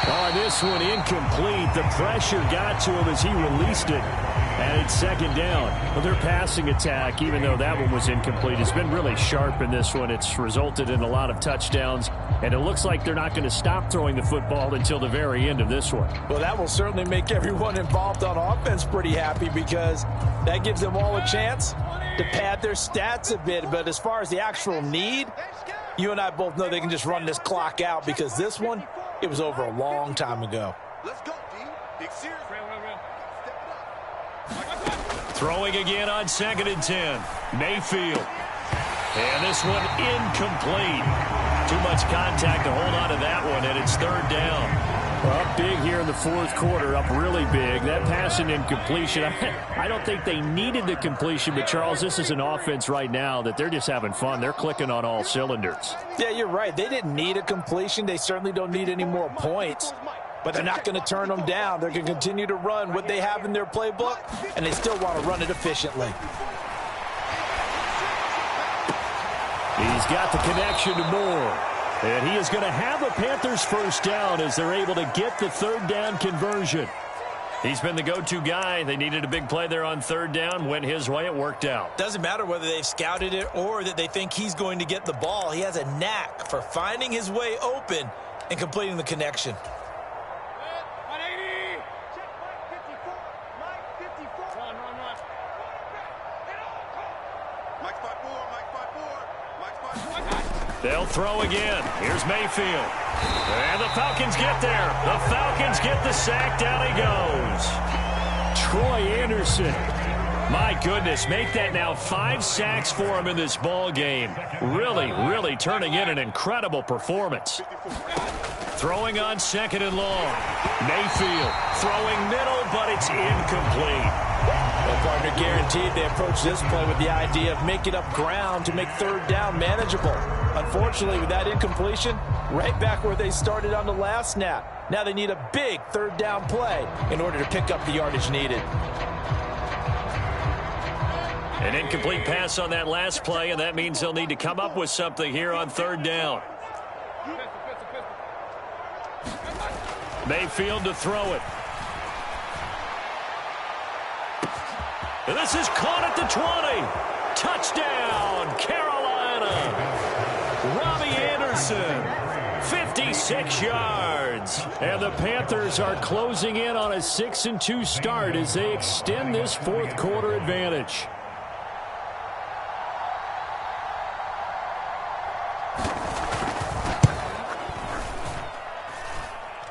Oh, this one incomplete. The pressure got to him as he released it. And it's 2nd down. Well, their passing attack, even though that one was incomplete, has been really sharp in this one. It's resulted in a lot of touchdowns. And it looks like they're not going to stop throwing the football until the very end of this one.
Well, that will certainly make everyone involved on offense pretty happy because that gives them all a chance to pad their stats a bit. But as far as the actual need, you and I both know they can just run this clock out because this one, it was over a long time ago.
Let's go, D. Big series.
Throwing again on 2nd and 10. Mayfield. And this one incomplete. Too much contact to hold on to that one, and it's 3rd down. Well, up big here in the 4th quarter, up really big. That pass and incompletion, I don't think they needed the completion, but Charles, this is an offense right now that they're just having fun. They're clicking on all cylinders.
Yeah, you're right. They didn't need a completion. They certainly don't need any more points, but they're not going to turn them down. They're going to continue to run what they have in their playbook, and they still want to run it efficiently.
He's got the connection to Moore. And he is going to have a Panthers 1st down as they're able to get the 3rd down conversion. He's been the go-to guy. They needed a big play there on 3rd down. Went his way. It worked out.
Doesn't matter whether they've scouted it or that they think he's going to get the ball. He has a knack for finding his way open and completing the connection.
They'll throw again. Here's Mayfield. And the Falcons get there. The Falcons get the sack. Down he goes. Troy Anderson. My goodness, make that now 5 sacks for him in this ball game. Really, really turning in an incredible performance. Throwing on 2nd and long. Mayfield throwing middle, but it's incomplete.
Well, partner, guaranteed they approach this play with the idea of making up ground to make 3rd down manageable. Unfortunately, with that incompletion, right back where they started on the last snap. Now they need a big 3rd down play in order to pick up the yardage needed.
An incomplete pass on that last play, and that means they'll need to come up with something here on 3rd down. Mayfield to throw it. And this is caught at the 20. Touchdown, Carolina. Robbie Anderson, 56 yards. And the Panthers are closing in on a 6-2 start as they extend this 4th quarter advantage.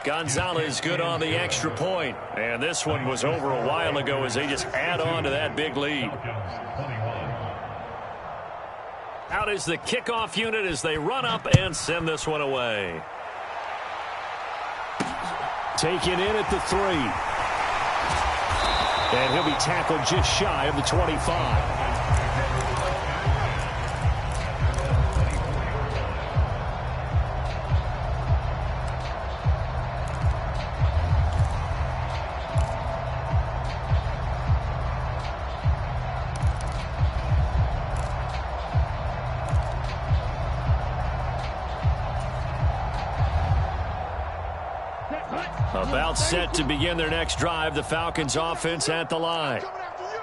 Gonzalez good on the extra point. And this one was over a while ago as they just add on to that big lead. Out is the kickoff unit as they run up and send this one away. Taken in at the 3. And he'll be tackled just shy of the 25. About set to begin their next drive, the Falcons offense at the line.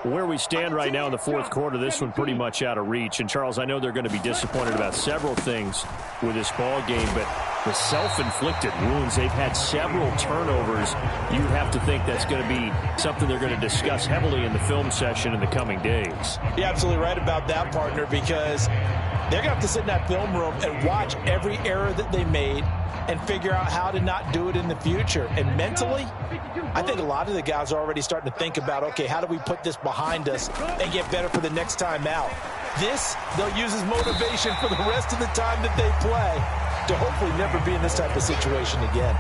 Where we stand right now in the fourth quarter, this one pretty much out of reach. And, Charles, I know they're going to be disappointed about several things with this ball game, but the self-inflicted wounds, they've had several turnovers. You'd have to think that's going to be something they're going to discuss heavily in the film session in the coming days.
You're absolutely right about that, partner, because they're going to have to sit in that film room and watch every error that they made and figure out how to not do it in the future. And mentally, I think a lot of the guys are already starting to think about, okay, how do we put this behind us and get better for the next time out? This, they'll use as motivation for the rest of the time that they play to hopefully never be in this type of situation again.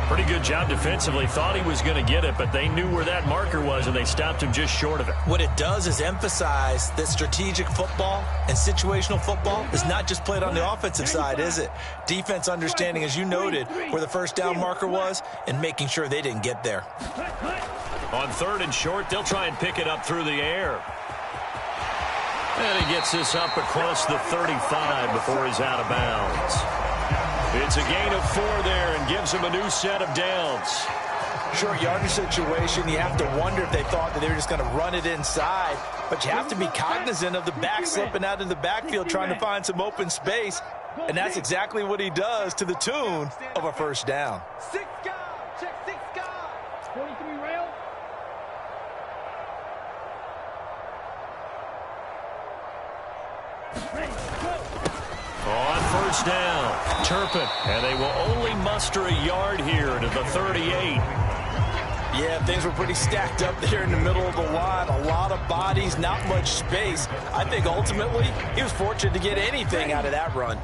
Pretty good job defensively. Thought he was going to get it, but they knew where that marker was, and they stopped him just short of it.
What it does is emphasize that strategic football and situational football is not just played on the offensive side, is it? Defense understanding, as you noted, where the first down marker was and making sure they didn't get there.
On 3rd and short, they'll try and pick it up through the air. And he gets this up across the 35 before he's out of bounds. It's a gain of 4 there and gives him a new set of downs.
Short yardage situation, you have to wonder if they thought that they were just going to run it inside. But you have to be cognizant of the back slipping out of the backfield trying to find some open space. And that's exactly what he does to the tune of a first down.
6 guard. Check 6 guard. 43 rail. Ready, go.
On first down, Turpin, and they will only muster a yard here to the 38.
Yeah, things were pretty stacked up there in the middle of the line. A lot of bodies, not much space. I think ultimately he was fortunate to get anything out of that run.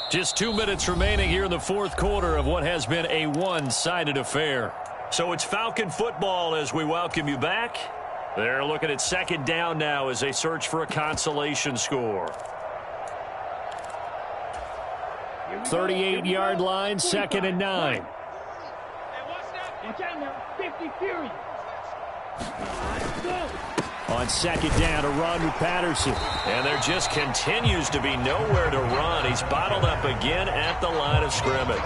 Just 2 minutes remaining here in the fourth quarter of what has been a one-sided affair. So it's Falcon football as we welcome you back. They're looking at second down now as they search for a consolation score. 38-yard line, 2nd and 9.
Watch out now. 50 Fury.
On second down, a run with Patterson. And there just continues to be nowhere to run. He's bottled up again at the line of scrimmage.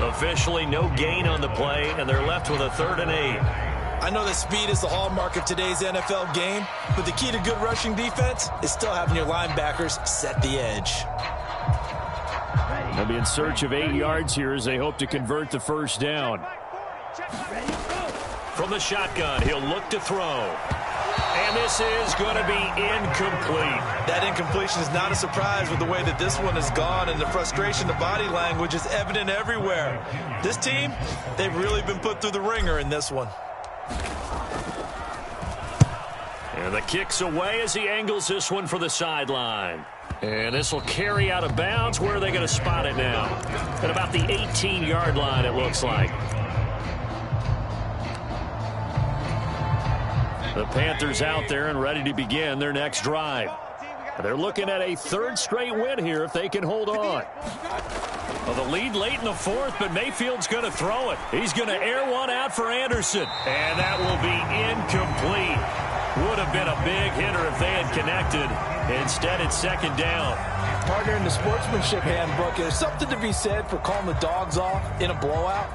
Officially no gain on the play, and they're left with a 3rd and 8.
I know that speed is the hallmark of today's NFL game, but the key to good rushing defense is still having your linebackers set the edge.
They'll be in search of 8 yards here as they hope to convert the first down. From the shotgun, he'll look to throw. And this is going to be incomplete.
That incompletion is not a surprise with the way that this one has gone, and the frustration, the body language is evident everywhere. This team, they've really been put through the ringer in this one.
And the kick's away as he angles this one for the sideline. And this will carry out of bounds. Where are they going to spot it now? At about the 18-yard line, it looks like. The Panthers out there and ready to begin their next drive. They're looking at a 3rd straight win here if they can hold on. Well, the lead late in the 4th, but Mayfield's going to throw it. He's going to air one out for Anderson. And that will be incomplete. Would have been a big hitter if they had connected. Instead, it's 2nd down.
Partner, in the sportsmanship handbook, there's something to be said for calling the dogs off in a blowout.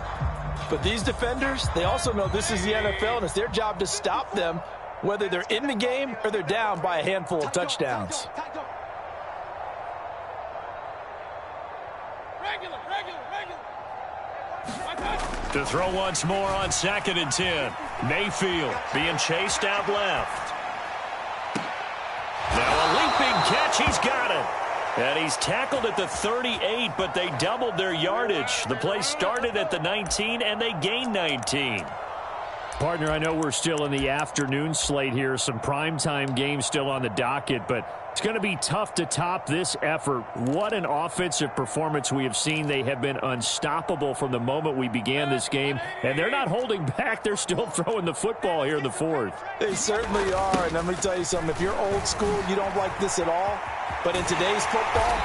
But these defenders, they also know this is the NFL, and it's their job to stop them, whether they're in the game or they're down by a handful of touchdowns.
To throw once more on 2nd and 10. Mayfield being chased out left. Now a leaping catch. He's got it. And he's tackled at the 38, but they doubled their yardage. The play started at the 19, and they gained 19. Partner, I know we're still in the afternoon slate here. Some primetime games still on the docket, but it's going to be tough to top this effort. What an offensive performance we have seen. They have been unstoppable from the moment we began this game, and they're not holding back. They're still throwing the football here in the 4th.
They certainly are, and let me tell you something. If you're old school, you don't like this at all. But in today's football,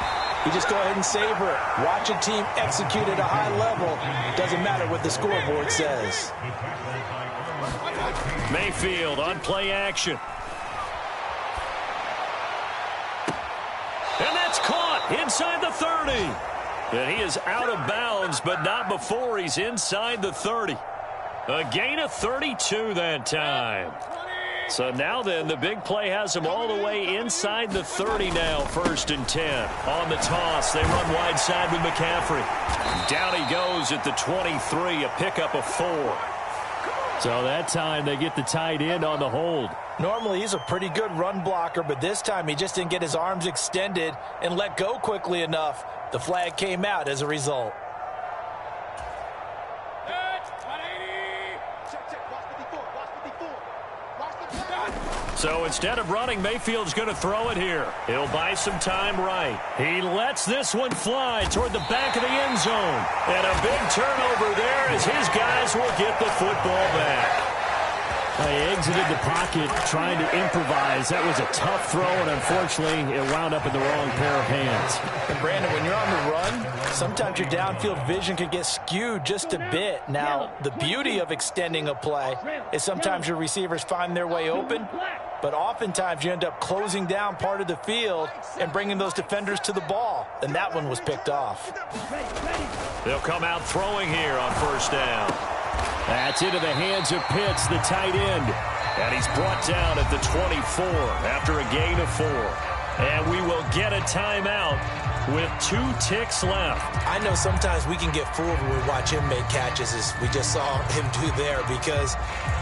you just go ahead and savor it. Watch a team execute at a high level. Doesn't matter what the scoreboard says.
Mayfield on play action. And that's caught inside the 30. And he is out of bounds, but not before he's inside the 30. A gain of 32 that time. So now then, the big play has him all the way inside the 30 now, 1st and 10. On the toss, they run wide side with McCaffrey. Down he goes at the 23, a pickup of 4. So that time they get the tight end on the hold.
Normally he's a pretty good run blocker, but this time he just didn't get his arms extended and let go quickly enough. The flag came out as a result.
So instead of running, Mayfield's going to throw it here. He'll buy some time right. He lets this one fly toward the back of the end zone. And a big turnover there as his guys will get the football back. They exited the pocket trying to improvise. That was a tough throw, and unfortunately, it wound up in the wrong pair of hands.
And Brandon, when you're on the run, sometimes your downfield vision can get skewed just a bit. Now, the beauty of extending a play is sometimes your receivers find their way open, but oftentimes you end up closing down part of the field and bringing those defenders to the ball, and that one was picked off.
They'll come out throwing here on 1st down. That's into the hands of Pitts, the tight end. And he's brought down at the 24 after a gain of 4. And we will get a timeout with 2 ticks left.
I know sometimes we can get fooled when we watch him make catches, as we just saw him do there, because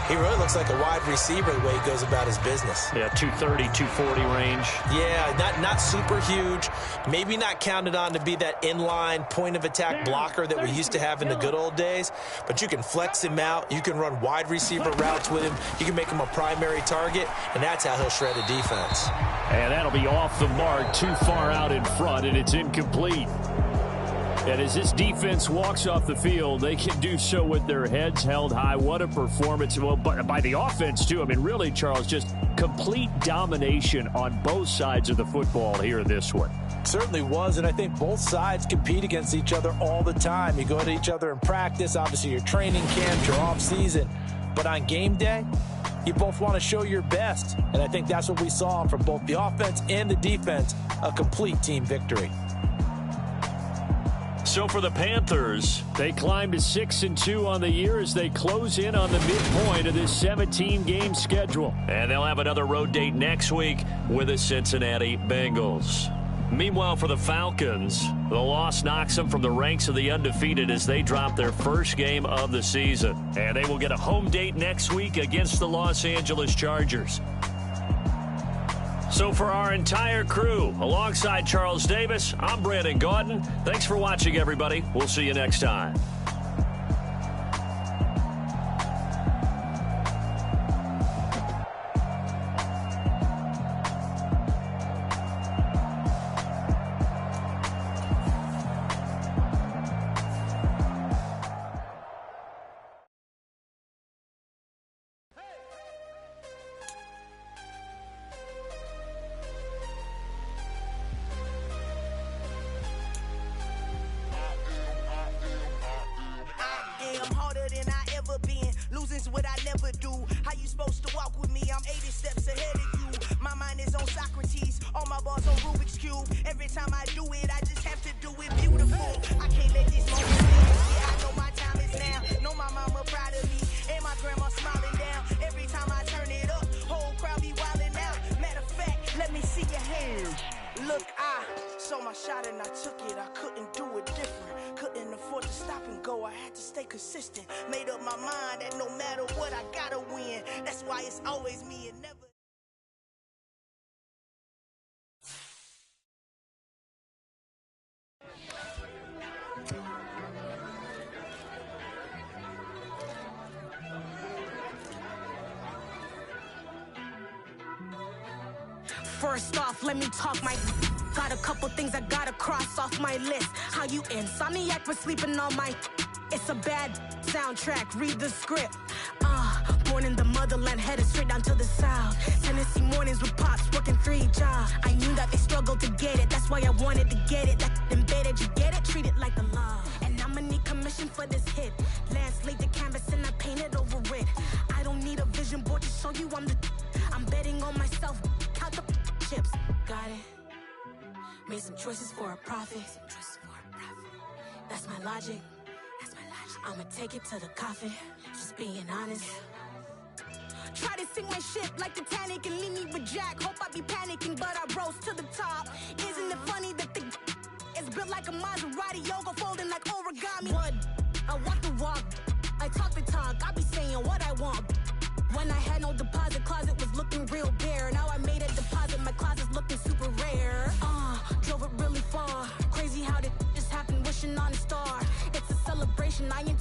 he really looks like a wide receiver the way he goes about his business.
Yeah, 230, 240 range.
Yeah, not super huge. Maybe not counted on to be that inline point-of-attack blocker that we used to have in the good old days, but you can flex him out. You can run wide receiver routes with him. You can make him a primary target, and that's how he'll shred a defense.
And that'll be off the mark, too far out in front, and it's incomplete. And as this defense walks off the field, they can do so with their heads held high. What a performance. Well, by the offense, too. I mean, really, Charles, just complete domination on both sides of the football here in this one.
Certainly was, and I think both sides compete against each other all the time. You go to each other in practice, obviously your training camp, your off season. But on game day, you both want to show your best. And I think that's what we saw from both the offense and the defense, a complete team victory.
So for the Panthers, they climb to 6-2 on the year as they close in on the midpoint of this 17-game schedule. And they'll have another road date next week with the Cincinnati Bengals. Meanwhile, for the Falcons, the loss knocks them from the ranks of the undefeated as they drop their first game of the season. And they will get a home date next week against the Los Angeles Chargers. So for our entire crew, alongside Charles Davis, I'm Brandon Gaudin. Thanks for watching, everybody. We'll see you next time.
Consistent, made up my mind that no matter what I gotta win. That's why it's always me and never.
First off, let me talk my. Got a couple things I gotta cross off my list. How you insomniac for sleeping on my. It's a bad soundtrack, read the script. Born in the motherland, headed straight down to the south. Tennessee mornings with pops, working 3 jobs. I knew that they struggled to get it, that's why I wanted to get it. That embedded, you get it, treat it like a love. And I'ma need commission for this hit. Lance laid the canvas and I painted over it. I don't need a vision board to show you I'm betting on myself, count the chips. Got it. Made some choices for a profit. That's my logic. I'ma take it to the coffin, just being honest. Try to sink my ship like Titanic and leave me with Jack. Hope I be panicking, but I rose to the top. Isn't it funny that the is built like a Maserati, yoga folding like origami? What? I walk the walk, I talk the talk, I be saying what I want. When I had no deposit, closet was looking real bare. Now I made a deposit, my closet's looking super rare. Drove it really far. Crazy how did this happen, wishing on a star. It's a celebration, I ain't